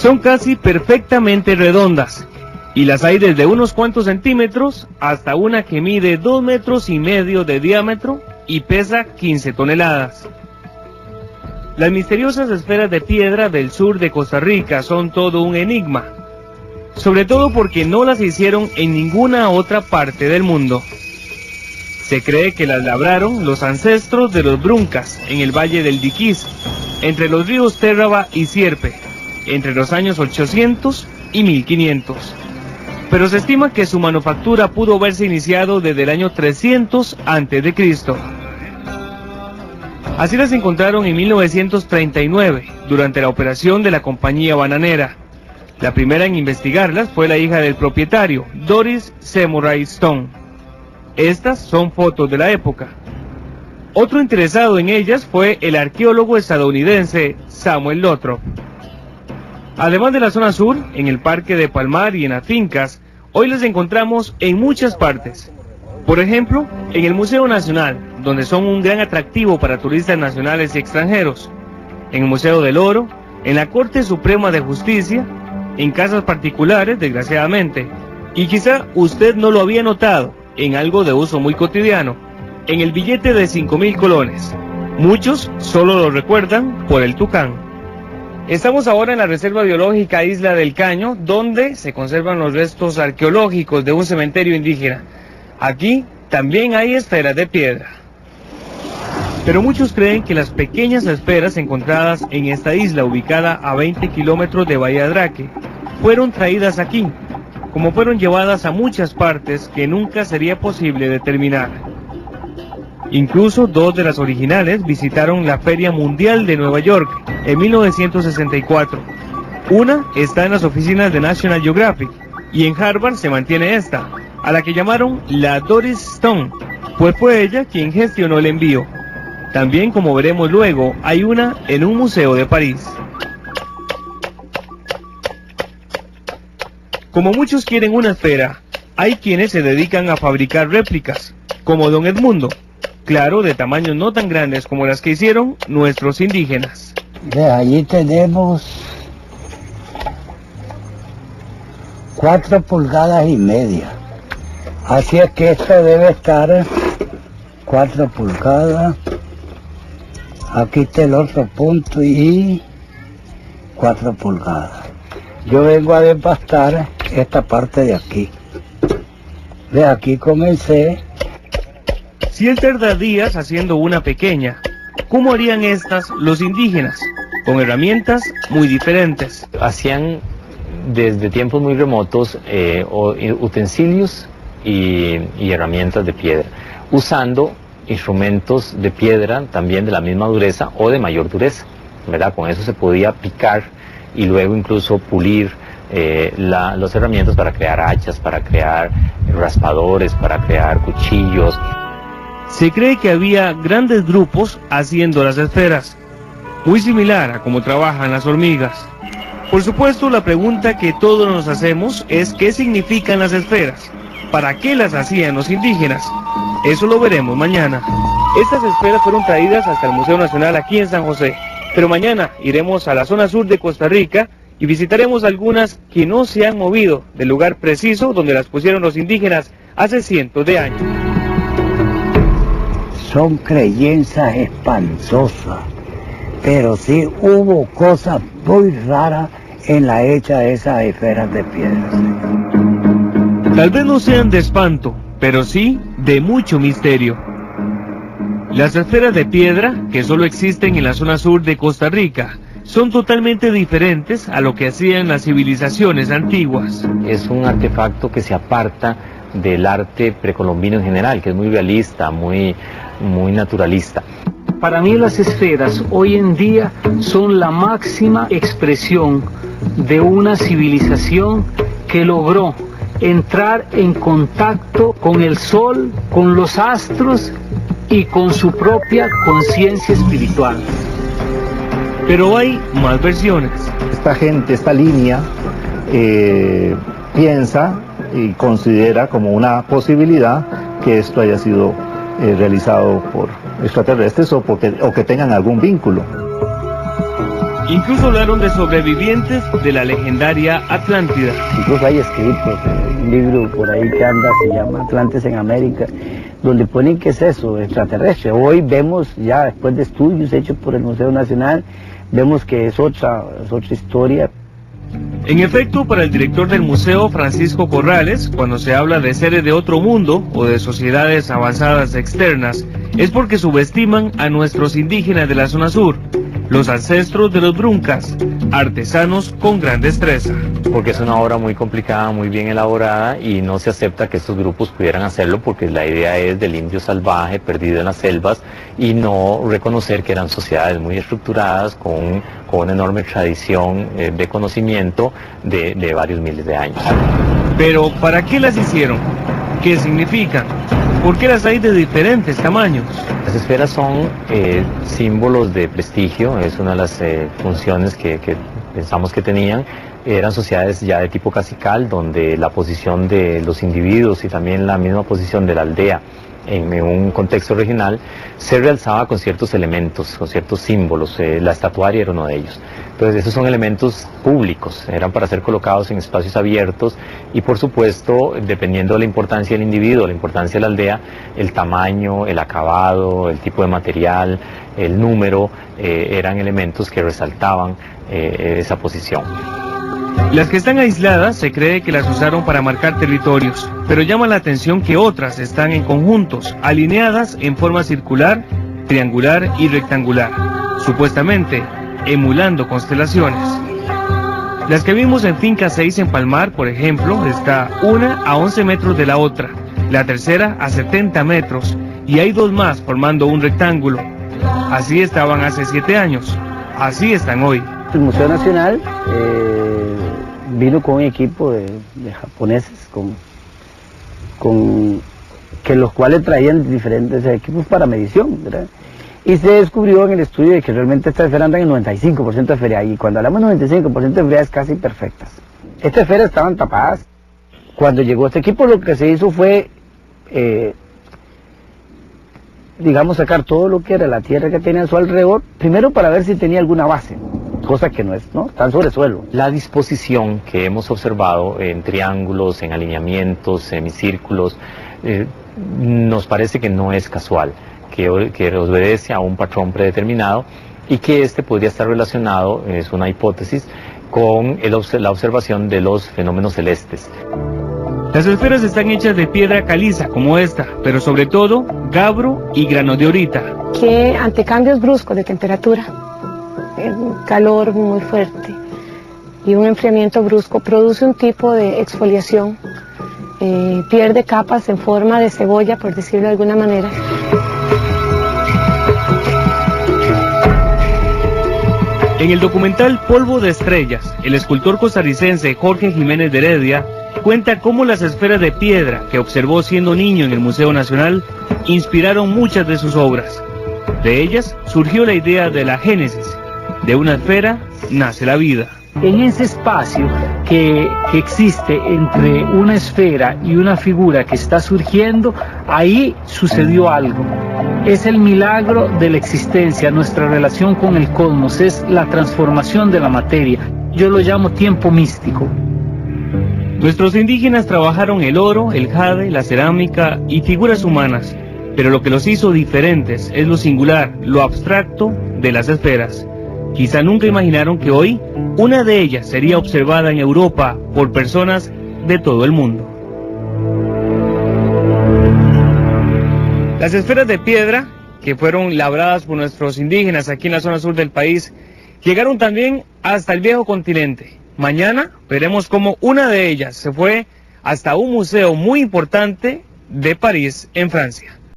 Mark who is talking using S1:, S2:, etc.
S1: Son casi perfectamente redondas, y las hay desde unos cuantos centímetros hasta una que mide 2,5 metros de diámetro y pesa 15 toneladas. Las misteriosas esferas de piedra del sur de Costa Rica son todo un enigma, sobre todo porque no las hicieron en ninguna otra parte del mundo. Se cree que las labraron los ancestros de los Bruncas en el valle del Diquís, entre los ríos Térraba y Sierpe, entre los años 800 y 1500. Pero se estima que su manufactura pudo haberse iniciado desde el año 300 a.C. Así las encontraron en 1939, durante la operación de la compañía bananera. La primera en investigarlas fue la hija del propietario, Doris Samurai Stone. Estas son fotos de la época. Otro interesado en ellas fue el arqueólogo estadounidense Samuel Lothrop. Además de la zona sur, en el Parque de Palmar y en las fincas, hoy las encontramos en muchas partes. Por ejemplo, en el Museo Nacional, donde son un gran atractivo para turistas nacionales y extranjeros. En el Museo del Oro, en la Corte Suprema de Justicia, en casas particulares, desgraciadamente. Y quizá usted no lo había notado, en algo de uso muy cotidiano, en el billete de 5,000 colones. Muchos solo lo recuerdan por el tucán. Estamos ahora en la Reserva Biológica Isla del Caño, donde se conservan los restos arqueológicos de un cementerio indígena. Aquí también hay esferas de piedra. Pero muchos creen que las pequeñas esferas encontradas en esta isla, ubicada a 20 kilómetros de Bahía Draque, fueron traídas aquí, como fueron llevadas a muchas partes que nunca sería posible determinar. Incluso 2 de las originales visitaron la Feria Mundial de Nueva York en 1964. Una está en las oficinas de National Geographic, y en Harvard se mantiene esta, a la que llamaron la Doris Stone, pues fue ella quien gestionó el envío. También, como veremos luego, hay una en un museo de París. Como muchos quieren una esfera, hay quienes se dedican a fabricar réplicas, como don Edmundo, claro, de tamaños no tan grandes como las que hicieron nuestros indígenas.
S2: De allí tenemos 4,5 pulgadas. Así es que esto debe estar 4 pulgadas. Aquí está el otro punto y 4 pulgadas. Yo vengo a desbastar esta parte de aquí. De aquí comencé.
S1: Si él tarda días haciendo una pequeña, ¿cómo harían estas los indígenas? Con herramientas muy diferentes.
S3: Hacían desde tiempos muy remotos utensilios y herramientas de piedra, usando instrumentos de piedra también de la misma dureza o de mayor dureza, ¿verdad? Con eso se podía picar y luego incluso pulir las herramientas para crear hachas, para crear raspadores, para crear cuchillos.
S1: Se cree que había grandes grupos haciendo las esferas, muy similar a cómo trabajan las hormigas. Por supuesto, la pregunta que todos nos hacemos es ¿qué significan las esferas? ¿Para qué las hacían los indígenas? Eso lo veremos mañana. Estas esferas fueron traídas hasta el Museo Nacional aquí en San José, pero mañana iremos a la zona sur de Costa Rica y visitaremos algunas que no se han movido del lugar preciso donde las pusieron los indígenas hace cientos de años.
S2: Son creencias espantosas, pero sí hubo cosas muy raras en la hecha de esas esferas de piedra.
S1: Tal vez no sean de espanto, pero sí de mucho misterio. Las esferas de piedra, que solo existen en la zona sur de Costa Rica, son totalmente diferentes a lo que hacían las civilizaciones antiguas.
S3: Es un artefacto que se aparta del arte precolombino en general, que es muy realista, muy naturalista.
S4: Para mí las esferas hoy en día son la máxima expresión de una civilización que logró entrar en contacto con el sol, con los astros y con su propia conciencia espiritual.
S1: Pero hay más versiones.
S5: Esta gente, esta línea, piensa y considera como una posibilidad que esto haya sido realizado por extraterrestres o que tengan algún vínculo.
S1: Incluso hablaron de sobrevivientes de la legendaria Atlántida.
S2: Incluso hay escritos, un libro por ahí que anda, se llama Atlantes en América, donde ponen que es eso, extraterrestre. Hoy vemos, ya después de estudios hechos por el Museo Nacional, vemos que es otra historia.
S1: En efecto, para el director del museo, Francisco Corrales, cuando se habla de seres de otro mundo o de sociedades avanzadas externas, es porque subestiman a nuestros indígenas de la zona sur, los ancestros de los Bruncas, artesanos con gran destreza.
S3: Porque es una obra muy complicada, muy bien elaborada, y no se acepta que estos grupos pudieran hacerlo porque la idea es del indio salvaje perdido en las selvas, y no reconocer que eran sociedades muy estructuradas con una enorme tradición de conocimiento de varios miles de años.
S1: Pero, ¿para qué las hicieron? ¿Qué significan? ¿Por qué las hay de diferentes tamaños?
S3: Las esferas son símbolos de prestigio, es una de las funciones que pensamos que tenían. Eran sociedades ya de tipo cacical, donde la posición de los individuos y también la misma posición de la aldea en un contexto regional se realzaba con ciertos elementos, con ciertos símbolos. La estatuaria era uno de ellos. Entonces esos son elementos públicos, eran para ser colocados en espacios abiertos, y por supuesto, dependiendo de la importancia del individuo, la importancia de la aldea, el tamaño, el acabado, el tipo de material, el número, eran elementos que resaltaban esa posición.
S1: Las que están aisladas se cree que las usaron para marcar territorios, pero llama la atención que otras están en conjuntos, alineadas en forma circular, triangular y rectangular, supuestamente emulando constelaciones. Las que vimos en Finca 6 en Palmar, por ejemplo, está una a 11 metros de la otra, la tercera a 70 metros, y hay dos más formando un rectángulo. Así estaban hace 7 años, así están hoy.
S2: El Museo Nacional vino con un equipo de japoneses, que los cuales traían diferentes equipos para medición, ¿verdad? Y se descubrió en el estudio de que realmente estas esferas andan en 95% de feria, y cuando hablamos de 95% de feria es casi perfectas. Estas esferas estaban tapadas. Cuando llegó este equipo, lo que se hizo fue, digamos, sacar todo lo que era la tierra que tenía a su alrededor, primero para ver si tenía alguna base, cosa que no es, ¿no? Están sobre suelo.
S3: La disposición que hemos observado en triángulos, en alineamientos, semicírculos, nos parece que no es casual, que obedece a un patrón predeterminado, y que este podría estar relacionado, es una hipótesis, con la observación de los fenómenos celestes.
S1: Las esferas están hechas de piedra caliza como esta, pero sobre todo gabro y granodiorita.
S6: Que ante cambios bruscos de temperatura, calor muy fuerte y un enfriamiento brusco, produce un tipo de exfoliación, pierde capas en forma de cebolla, por decirlo de alguna manera.
S1: En el documental Polvo de Estrellas, el escultor costarricense Jorge Jiménez de Heredia cuenta cómo las esferas de piedra que observó siendo niño en el Museo Nacional inspiraron muchas de sus obras. De ellas surgió la idea de la génesis. De una esfera nace la vida.
S4: En ese espacio que existe entre una esfera y una figura que está surgiendo, ahí sucedió algo. Es el milagro de la existencia, nuestra relación con el cosmos, es la transformación de la materia. Yo lo llamo tiempo místico.
S1: Nuestros indígenas trabajaron el oro, el jade, la cerámica y figuras humanas, pero lo que los hizo diferentes es lo singular, lo abstracto de las esferas. Quizá nunca imaginaron que hoy una de ellas sería observada en Europa por personas de todo el mundo. Las esferas de piedra, que fueron labradas por nuestros indígenas aquí en la zona sur del país, llegaron también hasta el viejo continente. Mañana veremos cómo una de ellas se fue hasta un museo muy importante de París, en Francia.